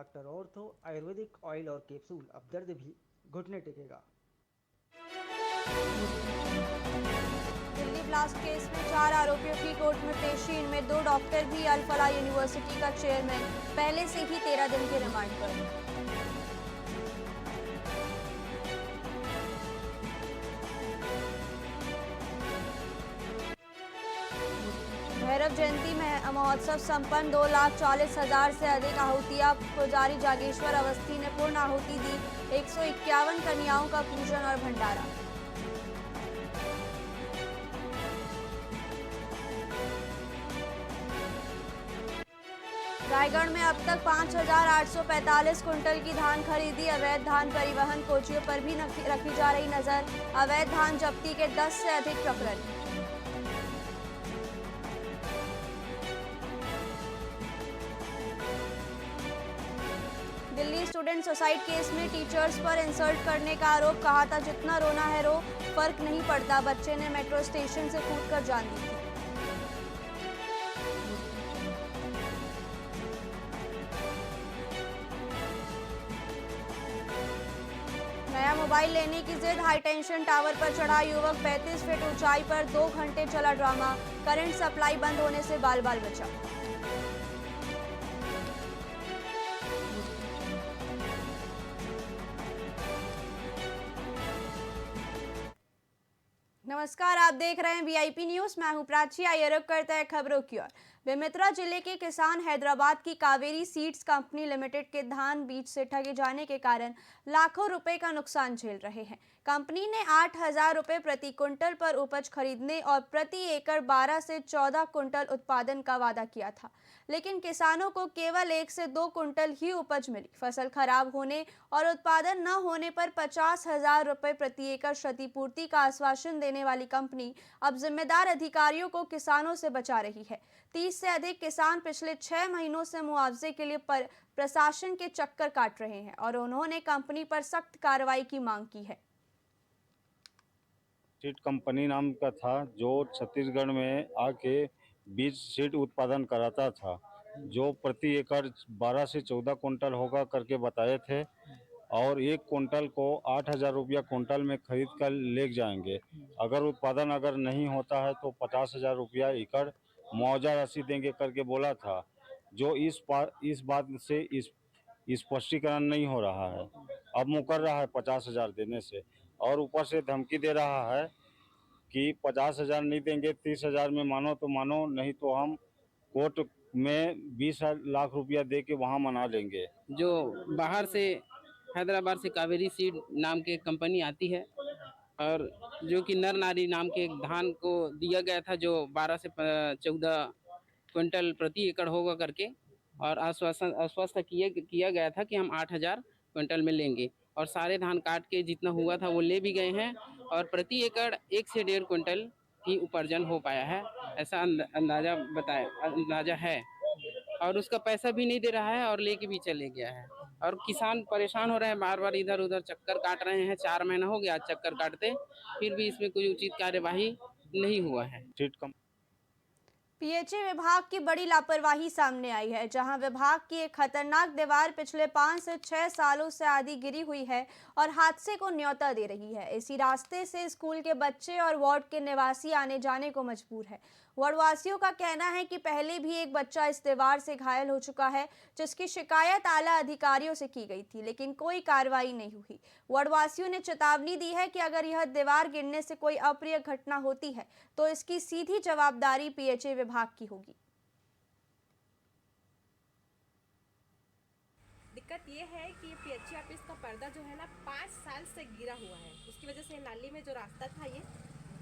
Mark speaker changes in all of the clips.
Speaker 1: Doctor ortho Ayurvedic oil और capsule, अब दर्द भी घुटने टेकेगा।
Speaker 2: दिल्ली ब्लास्ट केस में 4 आरोपियों की कोर्ट में पेशी। इनमें 2 डॉक्टर भी। अल फलाह यूनिवर्सिटी का चेयरमैन पहले से ही 13 दिन के रिमांड पर। भैरव जयंती महोत्सव संपन्न। 2,40,000 से अधिक आहुतियां। पुजारी जागेश्वर अवस्थी ने पूर्ण आहुति दी। 151 कन्याओं का पूजन और भंडारा। रायगढ़ में अब तक 5,845 कुंटल की धान खरीदी। अवैध धान परिवहन कोचियों पर भी रखी जा रही नजर। अवैध धान जब्ती के 10 से अधिक प्रकरण। दिल्ली स्टूडेंट सुसाइड केस में टीचर्स पर इंसल्ट करने का आरोप। कहा था जितना रोना है रो, फर्क नहीं पड़ता। बच्चे ने मेट्रो स्टेशन से कूदकर जान दी थी। नया मोबाइल लेने की जिद। हाईटेंशन टावर पर चढ़ा युवक। 35 फीट ऊंचाई पर 2 घंटे चला ड्रामा। करंट सप्लाई बंद होने से बाल बाल बचा। नमस्कार, आप देख रहे हैं वीआईपी न्यूज। मैं हूं प्राची। आइए रुक करते हैं खबरों की ओर। बेमेतरा जिले के किसान हैदराबाद की कावेरी सीड्स कंपनी लिमिटेड के धान बीज से ठगे जाने के कारण लाखों रुपए का नुकसान झेल रहे हैं। कंपनी ने 8,000 रुपए प्रति क्विंटल पर उपज खरीदने और प्रति एकड़ 12 से 14 कुंटल उत्पादन का वादा किया था, लेकिन किसानों को केवल 1 से 2 कुंटल ही उपज मिली। फसल खराब होने और उत्पादन न होने पर 50,000 रुपए प्रति एकड़ क्षतिपूर्ति का आश्वासन देने वाली कंपनी अब जिम्मेदार अधिकारियों को किसानों से बचा रही है। 30 से अधिक किसान पिछले 6 महीनों से मुआवजे के लिए प्रशासन के चक्कर काट रहे हैं और उन्होंने कंपनी पर सख्त कार्रवाई की मांग की है।
Speaker 3: सीड कंपनी नाम का था, जो छत्तीसगढ़ में आके बीज सीड उत्पादन कराता था, जो प्रति एकड़ 12 से 14 कुंटल होगा करके बताए थे, और 1 कुंटल को 8,000 रुपया कुंटल में खरीद कर ले जाएंगे। अगर उत्पादन नहीं होता है तो 50,000 रुपया एकड़ मुआवजा राशि देंगे करके बोला था, जो इस बात से स्पष्टीकरण नहीं हो रहा है। अब मुकर रहा है 50,000 देने से, और ऊपर से धमकी दे रहा है कि 50,000 नहीं देंगे, 30,000 में मानो तो मानो, नहीं तो हम कोर्ट में 20 लाख रुपया दे के वहाँ मना लेंगे।
Speaker 4: जो बाहर से हैदराबाद से कावेरी सीड नाम की कंपनी आती है, और जो कि नर नारी नाम के एक धान को दिया गया था, जो 12 से 14 क्विंटल प्रति एकड़ होगा करके, और आश्वस्त किया गया था कि हम 8,000 क्विंटल में लेंगे, और सारे धान काट के जितना हुआ था वो ले भी गए हैं, और प्रति एकड़ 1 से 1.5 क्विंटल ही उपार्जन हो पाया है, ऐसा अंदाजा है। और उसका पैसा भी नहीं दे रहा है और लेके भी चले गया है, और किसान परेशान हो रहे हैं, बार बार इधर उधर चक्कर काट रहे हैं। 4 महीना हो गया चक्कर काटते, फिर भी इसमें कोई उचित कार्यवाही नहीं हुआ है।
Speaker 2: पीएचई विभाग की बड़ी लापरवाही सामने आई है, जहां विभाग की एक खतरनाक दीवार पिछले 5 से 6 सालों से आधी गिरी हुई है और हादसे को न्योता दे रही है। इसी रास्ते से स्कूल के बच्चे और वार्ड के निवासी आने जाने को मजबूर है। वार्डवासियों का कहना है कि पहले भी एक बच्चा इस दीवार से घायल हो चुका है, जिसकी शिकायत आला अधिकारियों से की गई थी, लेकिन कोई कार्रवाई नहीं हुई। वार्डवासियों ने चेतावनी दी है कि अगर यह दीवार गिरने से कोई अप्रिय घटना होती है तो इसकी सीधी जवाबदारी पीएचई विभाग की होगी।
Speaker 5: दिक्कत ये है कि पीएचई ऑफिस का पर्दा जो है ना 5 साल से गिरा हुआ है। उसकी वजह से नाली में जो रास्ता था ये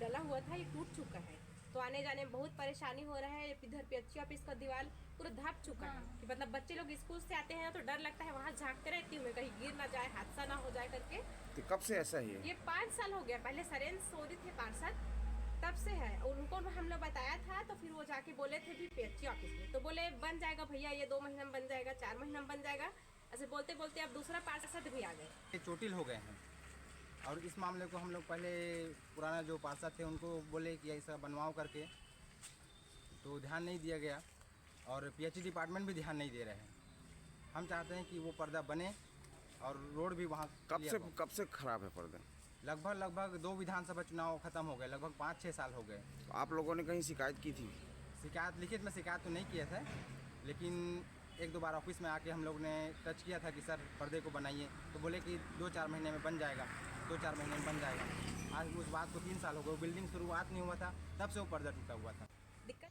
Speaker 5: डला हुआ था, ये टूट चुका है, तो आने जाने में बहुत परेशानी हो रहा है। इधर पीएचई ऑफिस का दीवार पूरा धप चुका है कि मतलब बच्चे लोग स्कूल से आते हैं तो डर लगता है, वहाँ झांकते रहती हूँ मैं, कहीं गिर ना जाए, हादसा ना हो जाए करके।
Speaker 6: तो कब से ऐसा ही है?
Speaker 5: ये 5 साल हो गया। पहले सरेन सोदी थे पार्षद, तब से है। उनको हम लोग बताया था, तो फिर वो जाके बोले थे भी पीएचई ऑफिस में, तो बोले बन जाएगा भैया, ये 2 महीना में बन जाएगा, 4 महीना में बन जाएगा। ऐसे बोलते बोलते अब दूसरा पार्षद भी आ गए,
Speaker 7: चोटिल हो गए हैं। और इस मामले को हम लोग पहले पुराना जो पार्षद थे उनको बोले कि ऐसा बनवाओ करके, तो ध्यान नहीं दिया गया, और पीएचई डिपार्टमेंट भी ध्यान नहीं दे रहे हैं। हम चाहते हैं कि वो पर्दा बने और रोड भी वहाँ clear हो।
Speaker 6: कब से खराब है पर्दा?
Speaker 7: लगभग 2 विधानसभा चुनाव खत्म हो गए, लगभग 5-6 साल हो गए।
Speaker 6: आप लोगों ने कहीं शिकायत की थी?
Speaker 7: शिकायत लिखित में शिकायत तो नहीं किए थे, लेकिन 1-2 बार ऑफिस में आके हम लोग ने टच किया था कि सर पर्दे को बनाइए, तो बोले कि 2-4 महीने में बन जाएगा, 2-4 महीने में बन जाएगा। आज उस बात को 3 साल हो गए, बिल्डिंग शुरुआत नहीं हुआ था, तब से वो पर्दा टूटा हुआ था।
Speaker 5: दिक्कत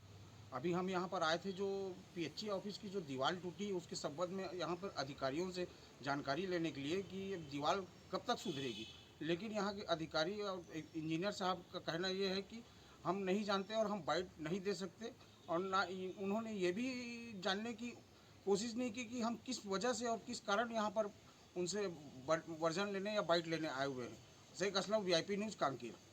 Speaker 8: अभी हम यहाँ पर आए थे, जो पीएचई ऑफिस की जो दीवार टूटी उसके संबंध में यहाँ पर अधिकारियों से जानकारी लेने के लिए कि ये दीवार कब तक सुधरेगी, लेकिन यहाँ के अधिकारी और इंजीनियर साहब का कहना ये है कि हम नहीं जानते और हम बाइट नहीं दे सकते, और ना उन्होंने ये भी जानने की कोशिश नहीं की कि हम किस वजह से और किस कारण यहाँ पर उनसे वर्जन लेने या बाइट लेने आए हुए हैं। Sheikh Aslam, VIP news, Kanker.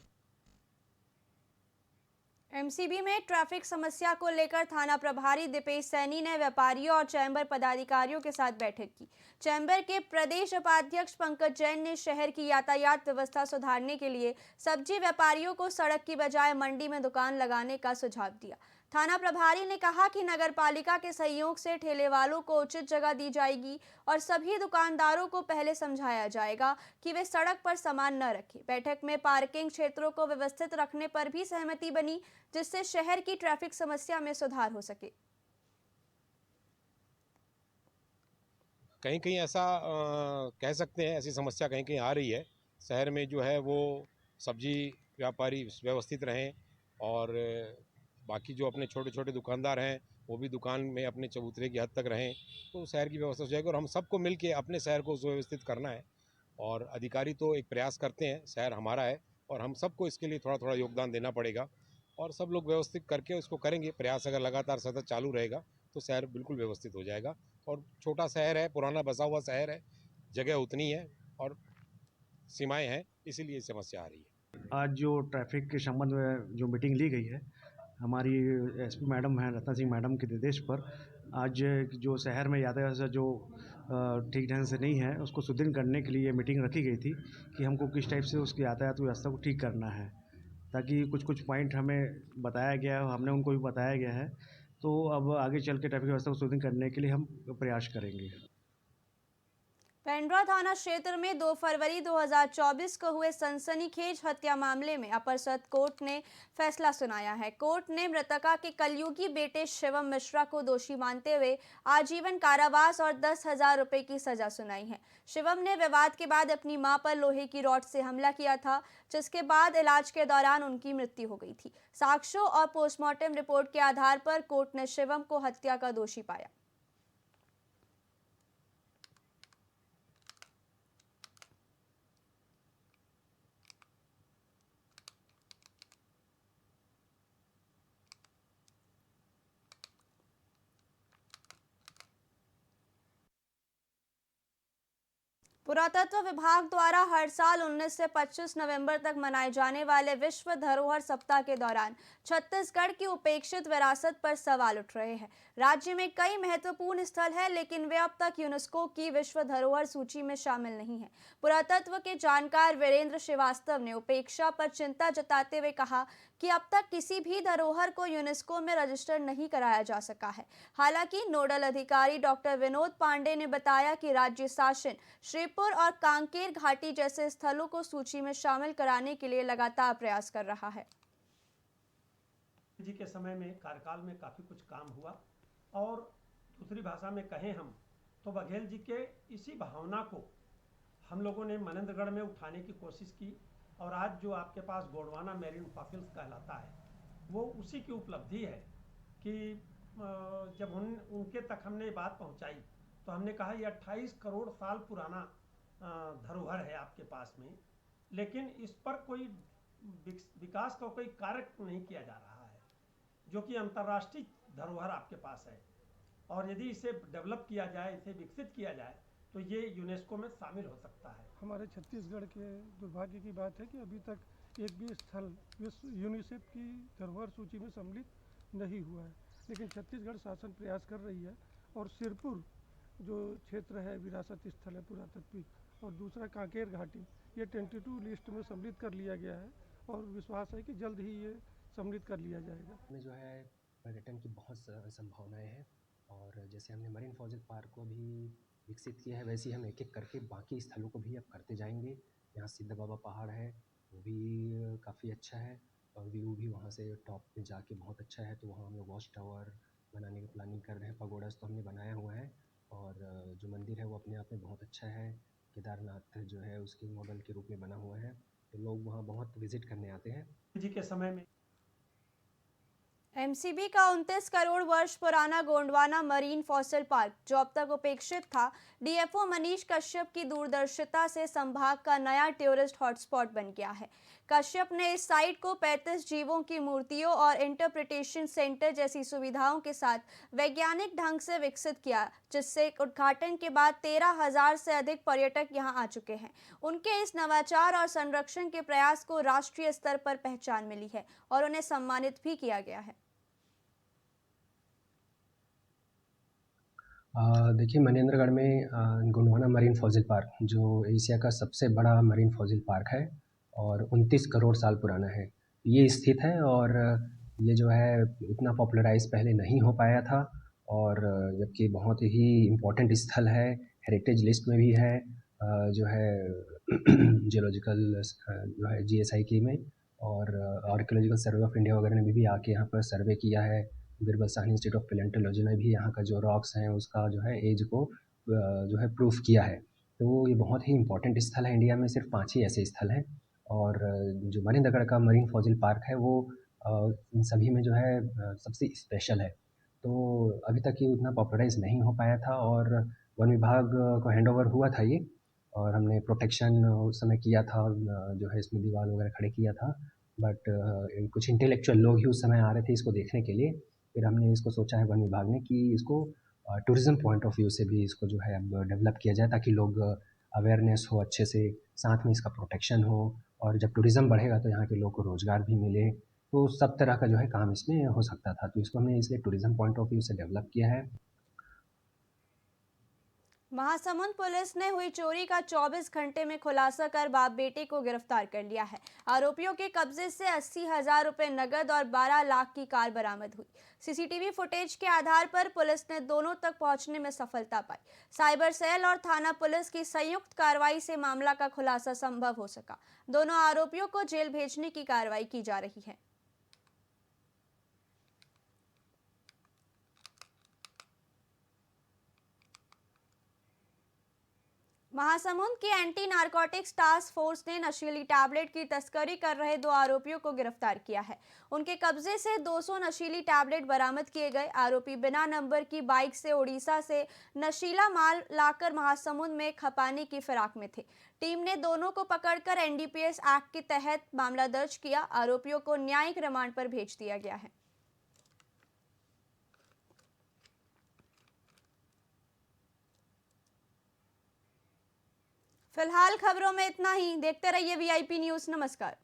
Speaker 2: MCB में ट्रैफिक समस्या को लेकर थाना प्रभारी दीपेश सैनी ने व्यापारियों और चैम्बर पदाधिकारियों के साथ बैठक की। चैम्बर के प्रदेश उपाध्यक्ष पंकज जैन ने शहर की यातायात व्यवस्था सुधारने के लिए सब्जी व्यापारियों को सड़क की बजाय मंडी में दुकान लगाने का सुझाव दिया। थाना प्रभारी ने कहा कि नगर पालिका के सहयोग से ठेले वालों को उचित जगह दी जाएगी और सभी दुकानदारों को पहले समझाया जाएगा कि वे सड़क पर सामान न रखें। बैठक में पार्किंग क्षेत्रों को व्यवस्थित रखने पर भी सहमति बनी, जिससे शहर की ट्रैफिक समस्या में सुधार हो सके।
Speaker 9: कहीं कहीं ऐसा कह सकते हैं, ऐसी समस्या कहीं कहीं आ रही है शहर में, जो है वो सब्जी व्यापारी व्यवस्थित रहें और बाकी जो अपने छोटे छोटे दुकानदार हैं वो भी दुकान में अपने चबूतरे की हद तक रहें, तो शहर की व्यवस्था हो जाएगी। और हम सबको मिल के अपने शहर को सुव्यवस्थित करना है, और अधिकारी तो एक प्रयास करते हैं, शहर हमारा है और हम सबको इसके लिए थोड़ा थोड़ा योगदान देना पड़ेगा, और सब लोग व्यवस्थित करके उसको करेंगे। प्रयास अगर लगातार सतत चालू रहेगा तो शहर बिल्कुल व्यवस्थित हो जाएगा। और छोटा शहर है, पुराना बसा हुआ शहर है, जगह उतनी है और सीमाएं हैं, इसीलिए समस्या आ रही है।
Speaker 10: आज जो ट्रैफिक के संबंध में जो मीटिंग ली गई है, हमारी एसपी मैडम हैं रत्ना सिंह मैडम के निर्देश पर, आज जो शहर में यातायात जो ठीक ढंग से नहीं है उसको सुदृढ़ करने के लिए मीटिंग रखी गई थी कि हमको किस टाइप से उसकी यातायात व्यवस्था को ठीक करना है, ताकि कुछ कुछ पॉइंट हमें बताया गया है, हमने उनको भी बताया गया है। तो अब आगे चल के ट्रैफिक व्यवस्था को सुदृढ़ करने के लिए हम प्रयास करेंगे।
Speaker 2: पेंड्रा थाना क्षेत्र में 2 फरवरी 2024 को हुए सनसनीखेज हत्या मामले में अपर सत्र कोर्ट ने फैसला सुनाया है। कोर्ट ने मृतका के कलयुगी बेटे शिवम मिश्रा को दोषी मानते हुए आजीवन कारावास और 10,000 रुपए की सजा सुनाई है। शिवम ने विवाद के बाद अपनी मां पर लोहे की रॉड से हमला किया था, जिसके बाद इलाज के दौरान उनकी मृत्यु हो गई थी। साक्ष्यों और पोस्टमार्टम रिपोर्ट के आधार पर कोर्ट ने शिवम को हत्या का दोषी पाया। पुरातत्व विभाग द्वारा हर साल 19 से 25 नवंबर तक मनाए जाने वाले विश्व धरोहर सप्ताह के दौरान छत्तीसगढ़ की उपेक्षित विरासत पर सवाल उठ रहे हैं। राज्य में कई महत्वपूर्ण स्थल हैं, लेकिन वे अब तक यूनेस्को की विश्व धरोहर सूची में शामिल नहीं हैं। पुरातत्व के जानकार वीरेंद्र श्रीवास्तव ने उपेक्षा पर चिंता जताते हुए कहा कि अब तक किसी भी धरोहर को यूनेस्को में रजिस्टर नहीं कराया जा सका है। हालांकि नोडल अधिकारी डॉक्टर विनोद पांडे ने बताया कि राज्य शासन श्रीपुर और कांकेर घाटी जैसे स्थलों को सूची में शामिल कराने के लिए लगातार प्रयास कर रहा है।
Speaker 11: जी के समय में कार्यकाल में काफ़ी कुछ काम हुआ, और दूसरी भाषा में कहें हम तो बघेल जी के इसी भावना को हम लोगों ने मनेंद्रगढ़ में उठाने की कोशिश की, और आज जो आपके पास गोंडवाना मैरीन फॉसिल्स कहलाता है वो उसी की उपलब्धि है कि जब उनके तक हमने बात पहुंचाई तो हमने कहा ये 28 करोड़ साल पुराना धरोहर है आपके पास में, लेकिन इस पर कोई विकास का कोई कार्य नहीं किया जा रहा है, जो कि अंतर्राष्ट्रीय धरोहर आपके पास है, और यदि इसे डेवलप किया जाए, इसे विकसित किया जाए तो ये यूनेस्को में शामिल हो सकता है।
Speaker 12: हमारे छत्तीसगढ़ के दुर्भाग्य की बात है कि अभी तक एक भी स्थल विश्व यूनिसेफ की धरोहर सूची में सम्मिलित नहीं हुआ है, लेकिन छत्तीसगढ़ शासन प्रयास कर रही है, और सिरपुर जो क्षेत्र है विरासत स्थल है पुरातत्विक, और दूसरा कांकेर घाटी, ये 22 लिस्ट में सम्मिलित कर लिया गया है, और विश्वास है कि जल्द ही ये सम्मिलित कर लिया जाएगा।
Speaker 13: में जो है पर्यटन की बहुत संभावनाएं हैं, और जैसे हमने मरीन फॉजिल पार्क को भी विकसित किया है, वैसे ही हम एक एक करके बाकी स्थलों को भी अब करते जाएंगे। यहाँ सिद्ध बाबा पहाड़ है, वो भी काफ़ी अच्छा है और व्यू भी वहाँ से टॉप पे जाके बहुत अच्छा है। तो वहाँ हम लोग वॉच टावर बनाने की प्लानिंग कर रहे हैं। पगोडास तो हमने बनाया हुआ है और जो मंदिर है वो अपने आप में बहुत अच्छा है। केदारनाथ जो है उसके मॉडल के रूप में बना हुआ है, तो लोग वहाँ बहुत विजिट करने आते हैं।
Speaker 11: जी के समय में
Speaker 2: एमसीबी का 29 करोड़ वर्ष पुराना गोंडवाना मरीन फॉसिल पार्क जो अब तक उपेक्षित था, डीएफओ मनीष कश्यप की दूरदर्शिता से संभाग का नया टूरिस्ट हॉटस्पॉट बन गया है। कश्यप ने इस साइट को 35 जीवों की मूर्तियों और इंटरप्रिटेशन सेंटर जैसी सुविधाओं के साथ वैज्ञानिक ढंग से विकसित किया, जिससे उद्घाटन के बाद 13,000 से अधिक पर्यटक यहां आ चुके हैं। उनके इस नवाचार और संरक्षण के प्रयास को राष्ट्रीय स्तर पर पहचान मिली है और उन्हें सम्मानित भी किया गया है।
Speaker 13: देखिए, मनेंद्रगढ़ में गोंडवाना मरीन फॉसिल पार्क जो एशिया का सबसे बड़ा मरीन फॉसिल पार्क है और 29 करोड़ साल पुराना है। ये स्थित है और ये जो है उतना पॉपुलराइज पहले नहीं हो पाया था और जबकि बहुत ही इम्पोर्टेंट स्थल है, हेरिटेज लिस्ट में भी है, जो है जियोलॉजिकल जो है जीएसआई में और आर्कियोलॉजिकल सर्वे ऑफ इंडिया वगैरह ने भी आके यहाँ पर सर्वे किया है। Birbal Sahni institute of palaeontology ने भी यहाँ का जो रॉक्स हैं उसका जो है एज को जो है प्रूफ किया है। तो ये बहुत ही इम्पोर्टेंट स्थल है। इंडिया में सिर्फ 5 ही ऐसे स्थल हैं और जो मनेंद्रगढ़ का मरीन फॉसिल पार्क है वो इन सभी में जो है सबसे स्पेशल है। तो अभी तक ये उतना पॉपुलराइज नहीं हो पाया था और वन विभाग को हैंड ओवर हुआ था ये और हमने प्रोटेक्शन उस समय किया था, जो है इसमें दीवार वगैरह खड़े किया था। बट कुछ इंटेलेक्चुअल लोग ही उस समय आ रहे थे इसको देखने के लिए। फिर हमने इसको सोचा है वन विभाग ने कि इसको टूरिज़्म पॉइंट ऑफ व्यू से भी इसको जो है अब डेवलप किया जाए ताकि लोग अवेयरनेस हो अच्छे से, साथ में इसका प्रोटेक्शन हो और जब टूरिज़्म बढ़ेगा तो यहाँ के लोग को रोज़गार भी मिले। तो सब तरह का जो है काम इसमें हो सकता था, तो इसको हमने इसलिए टूरिज़्म पॉइंट ऑफ व्यू से डेवलप किया है।
Speaker 2: महासमुंद पुलिस ने हुई चोरी का 24 घंटे में खुलासा कर बाप बेटे को गिरफ्तार कर लिया है। आरोपियों के कब्जे से 80,000 रुपए नगद और 12 लाख की कार बरामद हुई। सीसीटीवी फुटेज के आधार पर पुलिस ने दोनों तक पहुंचने में सफलता पाई। साइबर सेल और थाना पुलिस की संयुक्त कार्रवाई से मामला का खुलासा संभव हो सका। दोनों आरोपियों को जेल भेजने की कार्रवाई की जा रही है। महासमुंद की एंटी नारकोटिक्स टास्क फोर्स ने नशीली टैबलेट की तस्करी कर रहे 2 आरोपियों को गिरफ्तार किया है। उनके कब्जे से 200 नशीली टैबलेट बरामद किए गए। आरोपी बिना नंबर की बाइक से उड़ीसा से नशीला माल लाकर महासमुंद में खपाने की फिराक में थे। टीम ने दोनों को पकड़कर एनडीपीएस एक्ट के तहत मामला दर्ज किया। आरोपियों को न्यायिक रिमांड पर भेज दिया गया है। फिलहाल खबरों में इतना ही। देखते रहिए वीआईपी न्यूज़। नमस्कार।